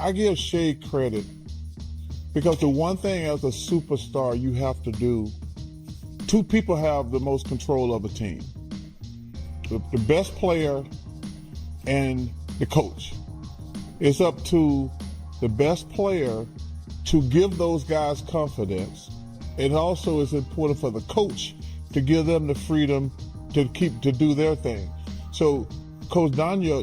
I give Shea credit because the one thing as a superstar you have to do, two people have the most control of a team. The best player and the coach. It's up to the best player to give those guys confidence. It also is important for the coach to give them the freedom to do their thing. So Coach Daniel,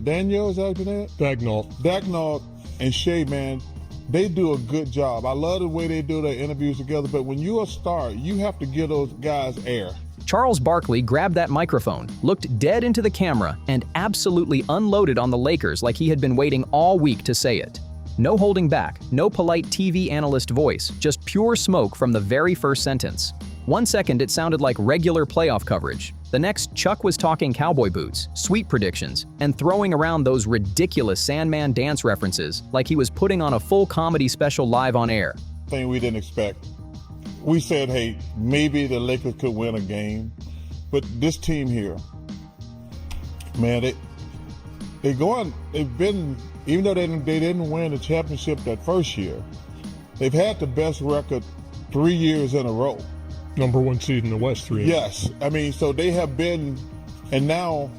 is that your name? Dagnall and Shea, man, they do a good job. I love the way they do their interviews together, but when you're a star, you have to give those guys air. Charles Barkley grabbed that microphone, looked dead into the camera, and absolutely unloaded on the Lakers like he had been waiting all week to say it. No holding back, no polite TV analyst voice, just pure smoke from the very first sentence. 1 second it sounded like regular playoff coverage. The next, Chuck was talking cowboy boots, sweep predictions, and throwing around those ridiculous Sandman dance references like he was putting on a full comedy special live on air. Thing we didn't expect. We said, hey, maybe the Lakers could win a game, but this team here, man, they've been, even though they didn't win the championship that first year, they've had the best record 3 years in a row. Number one seed in the West 3 years. Yes, I mean, so they have been, and now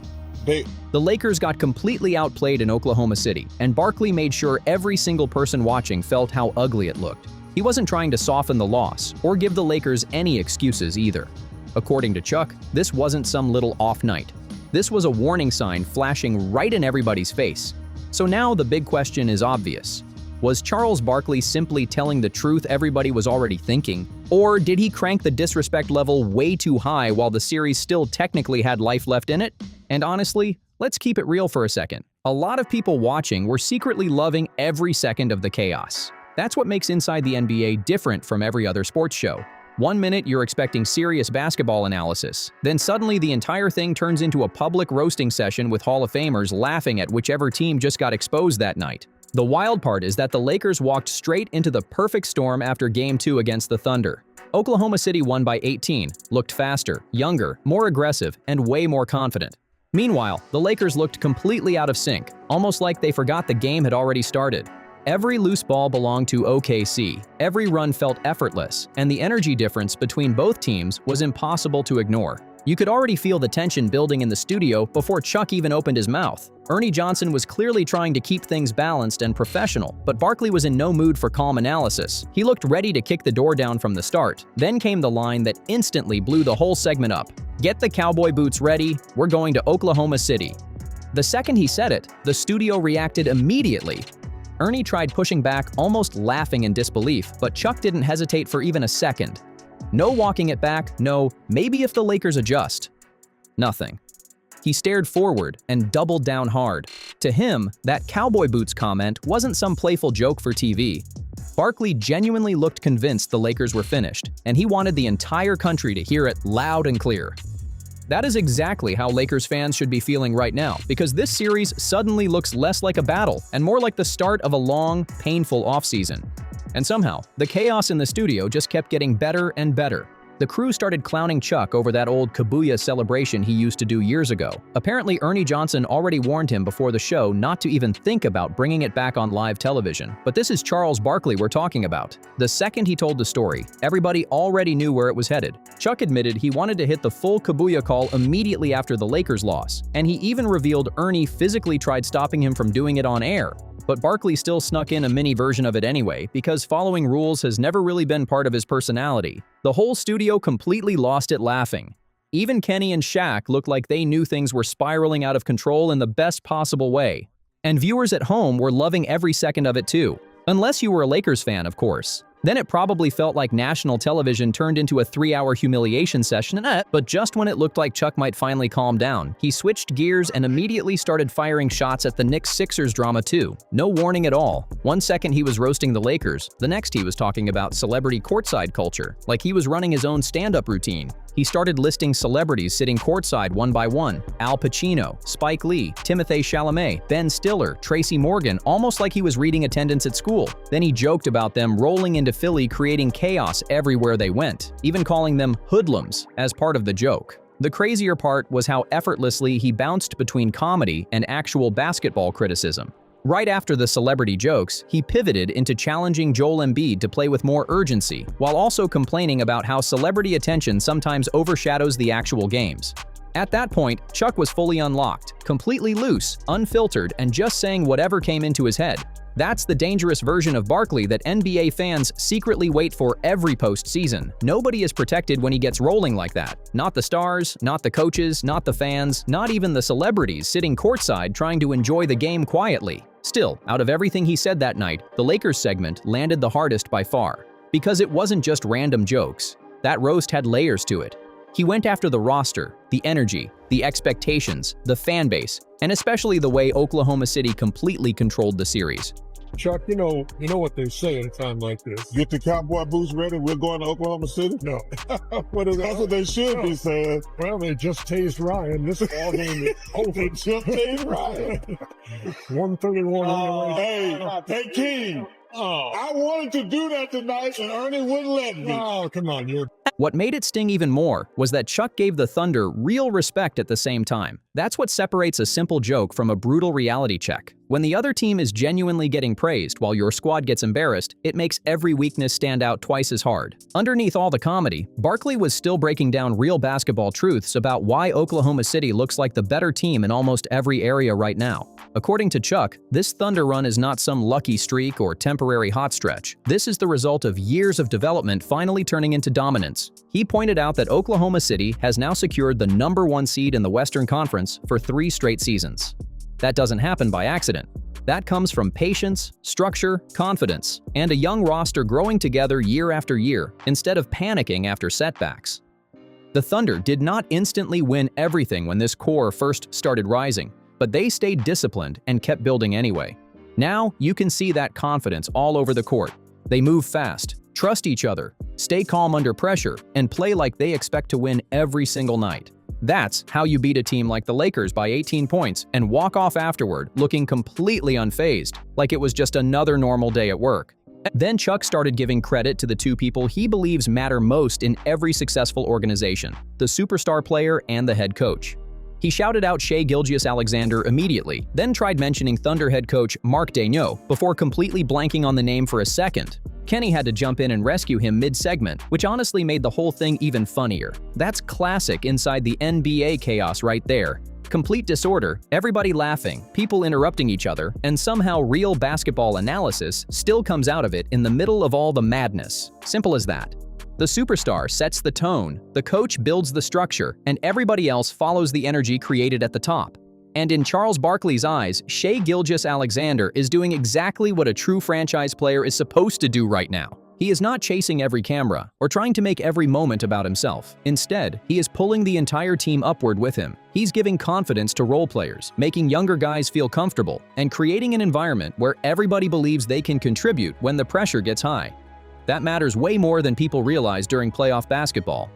The Lakers got completely outplayed in Oklahoma City, and Barkley made sure every single person watching felt how ugly it looked. He wasn't trying to soften the loss or give the Lakers any excuses either. According to Chuck, this wasn't some little off night. This was a warning sign flashing right in everybody's face. So now the big question is obvious. Was Charles Barkley simply telling the truth everybody was already thinking? Or did he crank the disrespect level way too high while the series still technically had life left in it? And honestly, let's keep it real for a second. A lot of people watching were secretly loving every second of the chaos. That's what makes Inside the NBA different from every other sports show. 1 minute you're expecting serious basketball analysis, then suddenly the entire thing turns into a public roasting session with Hall of Famers laughing at whichever team just got exposed that night. The wild part is that the Lakers walked straight into the perfect storm after Game 2 against the Thunder. Oklahoma City won by 18, looked faster, younger, more aggressive, and way more confident. Meanwhile, the Lakers looked completely out of sync, almost like they forgot the game had already started. Every loose ball belonged to OKC, every run felt effortless, and the energy difference between both teams was impossible to ignore. You could already feel the tension building in the studio before Chuck even opened his mouth. Ernie Johnson was clearly trying to keep things balanced and professional, but Barkley was in no mood for calm analysis. He looked ready to kick the door down from the start. Then came the line that instantly blew the whole segment up. "Get the cowboy boots ready, we're going to Oklahoma City." The second he said it, the studio reacted immediately. Ernie tried pushing back, almost laughing in disbelief, but Chuck didn't hesitate for even a second. No walking it back, no, maybe if the Lakers adjust. Nothing. He stared forward and doubled down hard. To him, that cowboy boots comment wasn't some playful joke for TV. Barkley genuinely looked convinced the Lakers were finished, and he wanted the entire country to hear it loud and clear. That is exactly how Lakers fans should be feeling right now, because this series suddenly looks less like a battle and more like the start of a long, painful offseason. And somehow, the chaos in the studio just kept getting better and better. The crew started clowning Chuck over that old Kabuya celebration he used to do years ago. Apparently, Ernie Johnson already warned him before the show not to even think about bringing it back on live television. But this is Charles Barkley we're talking about. The second he told the story, everybody already knew where it was headed. Chuck admitted he wanted to hit the full Kabuya call immediately after the Lakers loss, and he even revealed Ernie physically tried stopping him from doing it on air. But Barkley still snuck in a mini version of it anyway, because following rules has never really been part of his personality. The whole studio completely lost it laughing. Even Kenny and Shaq looked like they knew things were spiraling out of control in the best possible way. And viewers at home were loving every second of it too. Unless you were a Lakers fan, of course. Then it probably felt like national television turned into a 3-hour humiliation session, but just when it looked like Chuck might finally calm down, he switched gears and immediately started firing shots at the Knicks-Sixers drama too. No warning at all. 1 second he was roasting the Lakers, the next he was talking about celebrity courtside culture, like he was running his own stand-up routine. He started listing celebrities sitting courtside one by one: Al Pacino, Spike Lee, Timothée Chalamet, Ben Stiller, Tracy Morgan, almost like he was reading attendance at school. Then he joked about them rolling into Philly, creating chaos everywhere they went, even calling them hoodlums as part of the joke. The crazier part was how effortlessly he bounced between comedy and actual basketball criticism. Right after the celebrity jokes, he pivoted into challenging Joel Embiid to play with more urgency, while also complaining about how celebrity attention sometimes overshadows the actual games. At that point, Chuck was fully unlocked, completely loose, unfiltered, and just saying whatever came into his head. That's the dangerous version of Barkley that NBA fans secretly wait for every postseason. Nobody is protected when he gets rolling like that. Not the stars, not the coaches, not the fans, not even the celebrities sitting courtside trying to enjoy the game quietly. Still, out of everything he said that night, the Lakers segment landed the hardest by far. Because it wasn't just random jokes. That roast had layers to it. He went after the roster, the energy, the expectations, the fan base, and especially the way Oklahoma City completely controlled the series. Chuck, you know what they say in a time like this. Get the cowboy boots ready. We're going to Oklahoma City. No. That's what they should be saying. Well, they just tased Ryan. This ball game is over. They just tased Ryan. 131 on the way. Hey, King. I wanted to do that tonight, and Ernie wouldn't let me. Oh, come on, you're... What made it sting even more was that Chuck gave the Thunder real respect at the same time. That's what separates a simple joke from a brutal reality check. When the other team is genuinely getting praised while your squad gets embarrassed, it makes every weakness stand out twice as hard. Underneath all the comedy, Barkley was still breaking down real basketball truths about why Oklahoma City looks like the better team in almost every area right now. According to Chuck, this Thunder run is not some lucky streak or temporary hot stretch. This is the result of years of development finally turning into dominance. He pointed out that Oklahoma City has now secured the #1 seed in the Western Conference for 3 straight seasons. That doesn't happen by accident. That comes from patience, structure, confidence, and a young roster growing together year after year instead of panicking after setbacks. The Thunder did not instantly win everything when this core first started rising, but they stayed disciplined and kept building anyway. Now, you can see that confidence all over the court. They move fast, trust each other, stay calm under pressure, and play like they expect to win every single night. That's how you beat a team like the Lakers by 18 points and walk off afterward looking completely unfazed, like it was just another normal day at work. Then Chuck started giving credit to the two people he believes matter most in every successful organization, the superstar player and the head coach. He shouted out Shai Gilgeous-Alexander immediately, then tried mentioning Thunder head coach Mark Daigneault before completely blanking on the name for a second. Kenny had to jump in and rescue him mid-segment, which honestly made the whole thing even funnier. That's classic inside the NBA chaos right there. Complete disorder, everybody laughing, people interrupting each other, and somehow real basketball analysis still comes out of it in the middle of all the madness. Simple as that. The superstar sets the tone, the coach builds the structure, and everybody else follows the energy created at the top. And in Charles Barkley's eyes, Shai Gilgeous-Alexander is doing exactly what a true franchise player is supposed to do right now. He is not chasing every camera or trying to make every moment about himself. Instead, he is pulling the entire team upward with him. He's giving confidence to role players, making younger guys feel comfortable, and creating an environment where everybody believes they can contribute when the pressure gets high. That matters way more than people realize during playoff basketball.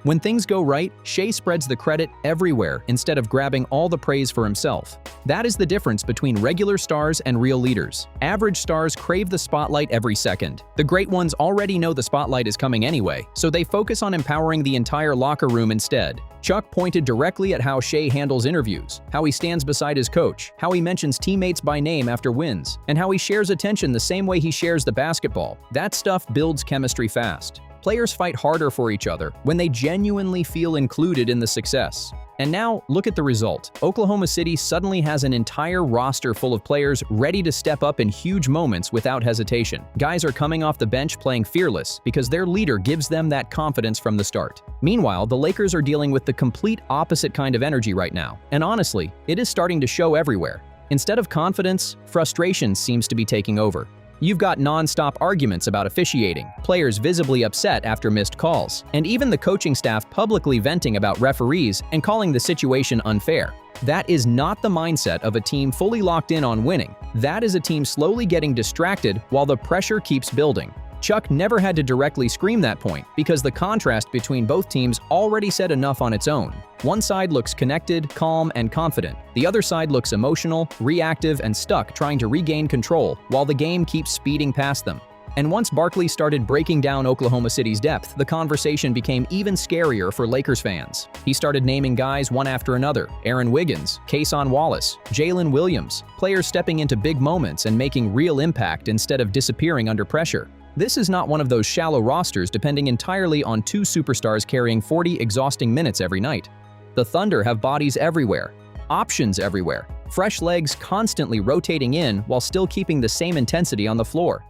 When things go right, Shai spreads the credit everywhere instead of grabbing all the praise for himself. That is the difference between regular stars and real leaders. Average stars crave the spotlight every second. The great ones already know the spotlight is coming anyway, so they focus on empowering the entire locker room instead. Chuck pointed directly at how Shai handles interviews, how he stands beside his coach, how he mentions teammates by name after wins, and how he shares attention the same way he shares the basketball. That stuff builds chemistry fast. Players fight harder for each other when they genuinely feel included in the success. And now, look at the result. Oklahoma City suddenly has an entire roster full of players ready to step up in huge moments without hesitation. Guys are coming off the bench playing fearless because their leader gives them that confidence from the start. Meanwhile, the Lakers are dealing with the complete opposite kind of energy right now. And honestly, it is starting to show everywhere. Instead of confidence, frustration seems to be taking over. You've got non-stop arguments about officiating, players visibly upset after missed calls, and even the coaching staff publicly venting about referees and calling the situation unfair. That is not the mindset of a team fully locked in on winning. That is a team slowly getting distracted while the pressure keeps building. Chuck never had to directly scream that point because the contrast between both teams already said enough on its own. One side looks connected, calm, and confident. The other side looks emotional, reactive, and stuck trying to regain control while the game keeps speeding past them. And once Barkley started breaking down Oklahoma City's depth, the conversation became even scarier for Lakers fans. He started naming guys one after another: Aaron Wiggins, Cason Wallace, Jalen Williams, players stepping into big moments and making real impact instead of disappearing under pressure. This is not one of those shallow rosters depending entirely on two superstars carrying 40 exhausting minutes every night. The Thunder have bodies everywhere, options everywhere, fresh legs constantly rotating in while still keeping the same intensity on the floor.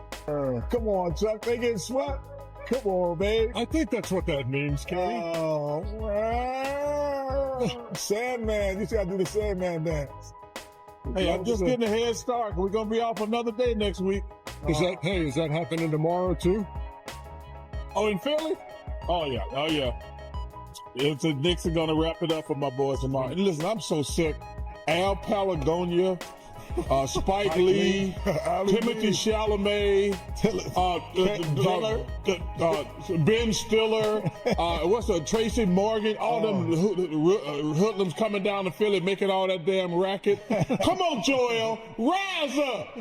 Come on, Chuck. They getting swept. Come on, babe. I think that's what that means, Kenny. Sandman. You just got to do the Sandman dance. Hey, I'm just getting a head start. We're going to be off another day next week. Is that happening tomorrow too? Oh, in Philly? Oh, yeah. It's the Knicks are going to wrap it up for my boys tomorrow. And listen, I'm so sick. Al Palagonia, Spike Lee, Timothy Chalamet, Ben Stiller, Tracy Morgan, all them hoodlums coming down to Philly making all that damn racket. Come on, Joel, rise up.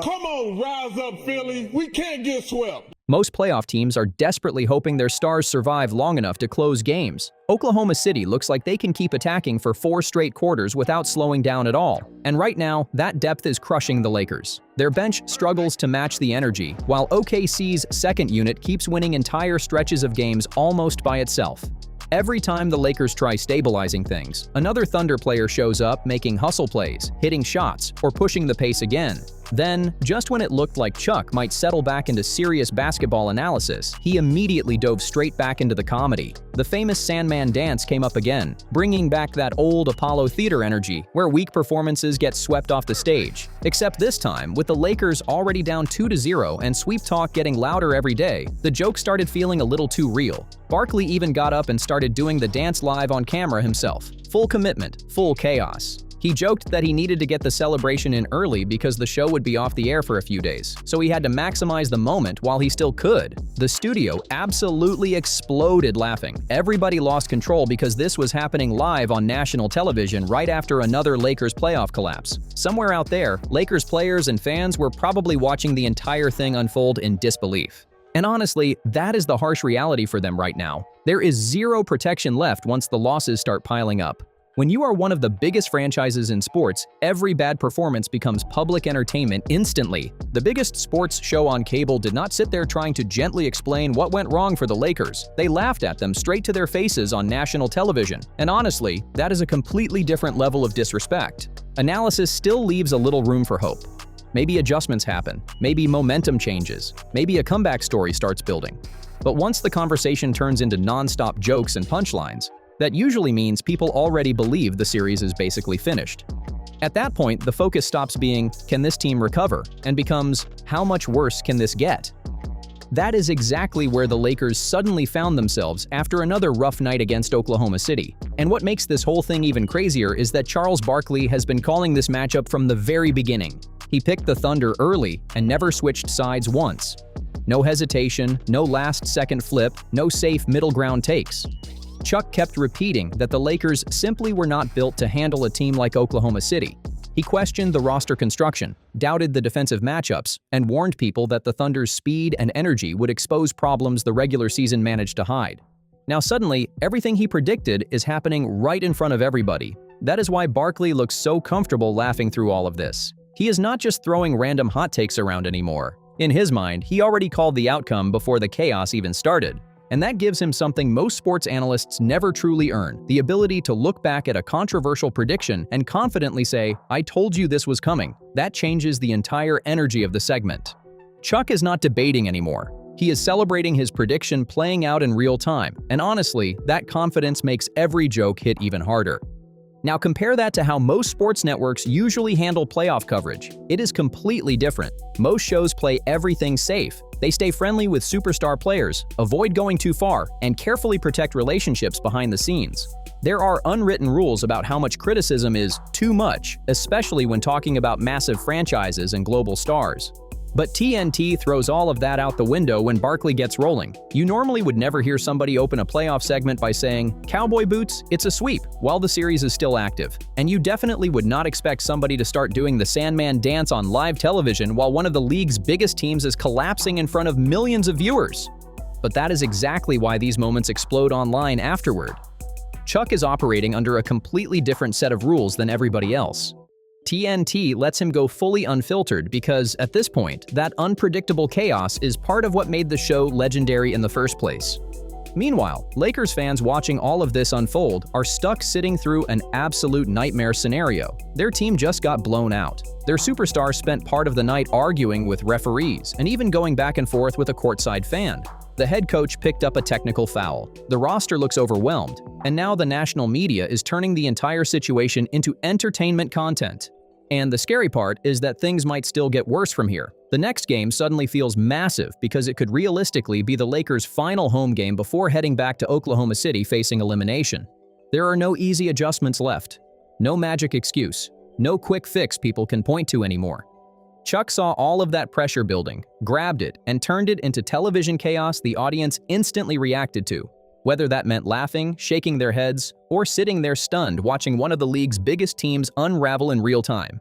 Come on, rise up, Philly. We can't get swept. Most playoff teams are desperately hoping their stars survive long enough to close games. Oklahoma City looks like they can keep attacking for 4 straight quarters without slowing down at all. And right now, that depth is crushing the Lakers. Their bench struggles to match the energy, while OKC's second unit keeps winning entire stretches of games almost by itself. Every time the Lakers try stabilizing things, another Thunder player shows up making hustle plays, hitting shots, or pushing the pace again. Then, just when it looked like Chuck might settle back into serious basketball analysis, he immediately dove straight back into the comedy. The famous Sandman dance came up again, bringing back that old Apollo Theater energy where weak performances get swept off the stage. Except this time, with the Lakers already down 2-0 and sweep talk getting louder every day, the joke started feeling a little too real. Barkley even got up and started doing the dance live on camera himself. Full commitment, full chaos. He joked that he needed to get the celebration in early because the show would be off the air for a few days, so he had to maximize the moment while he still could. The studio absolutely exploded laughing. Everybody lost control because this was happening live on national television right after another Lakers playoff collapse. Somewhere out there, Lakers players and fans were probably watching the entire thing unfold in disbelief. And honestly, that is the harsh reality for them right now. There is zero protection left once the losses start piling up. When you are one of the biggest franchises in sports, every bad performance becomes public entertainment instantly. The biggest sports show on cable did not sit there trying to gently explain what went wrong for the Lakers. They laughed at them straight to their faces on national television. And honestly, that is a completely different level of disrespect. Analysis still leaves a little room for hope. Maybe adjustments happen, maybe momentum changes, maybe a comeback story starts building. But once the conversation turns into non-stop jokes and punchlines, that usually means people already believe the series is basically finished. At that point, the focus stops being, can this team recover, and becomes, how much worse can this get? That is exactly where the Lakers suddenly found themselves after another rough night against Oklahoma City. And what makes this whole thing even crazier is that Charles Barkley has been calling this matchup from the very beginning. He picked the Thunder early and never switched sides once. No hesitation, no last-second flip, no safe middle ground takes. Chuck kept repeating that the Lakers simply were not built to handle a team like Oklahoma City. He questioned the roster construction, doubted the defensive matchups, and warned people that the Thunder's speed and energy would expose problems the regular season managed to hide. Now suddenly, everything he predicted is happening right in front of everybody. That is why Barkley looks so comfortable laughing through all of this. He is not just throwing random hot takes around anymore. In his mind, he already called the outcome before the chaos even started. And that gives him something most sports analysts never truly earn, the ability to look back at a controversial prediction and confidently say, I told you this was coming. That changes the entire energy of the segment. Chuck is not debating anymore. He is celebrating his prediction playing out in real time, and honestly, that confidence makes every joke hit even harder. Now compare that to how most sports networks usually handle playoff coverage. It is completely different. Most shows play everything safe. They stay friendly with superstar players, avoid going too far, and carefully protect relationships behind the scenes. There are unwritten rules about how much criticism is too much, especially when talking about massive franchises and global stars. But TNT throws all of that out the window when Barkley gets rolling. You normally would never hear somebody open a playoff segment by saying, "Cowboy boots, it's a sweep," while the series is still active. And you definitely would not expect somebody to start doing the Sandman dance on live television while one of the league's biggest teams is collapsing in front of millions of viewers. But that is exactly why these moments explode online afterward. Chuck is operating under a completely different set of rules than everybody else. TNT lets him go fully unfiltered because, at this point, that unpredictable chaos is part of what made the show legendary in the first place. Meanwhile, Lakers fans watching all of this unfold are stuck sitting through an absolute nightmare scenario. Their team just got blown out. Their superstar spent part of the night arguing with referees and even going back and forth with a courtside fan. The head coach picked up a technical foul. The roster looks overwhelmed, and now the national media is turning the entire situation into entertainment content. And the scary part is that things might still get worse from here. The next game suddenly feels massive because it could realistically be the Lakers' final home game before heading back to Oklahoma City facing elimination. There are no easy adjustments left. No magic excuse. No quick fix people can point to anymore. Chuck saw all of that pressure building, grabbed it, and turned it into television chaos the audience instantly reacted to, whether that meant laughing, shaking their heads, or sitting there stunned watching one of the league's biggest teams unravel in real time.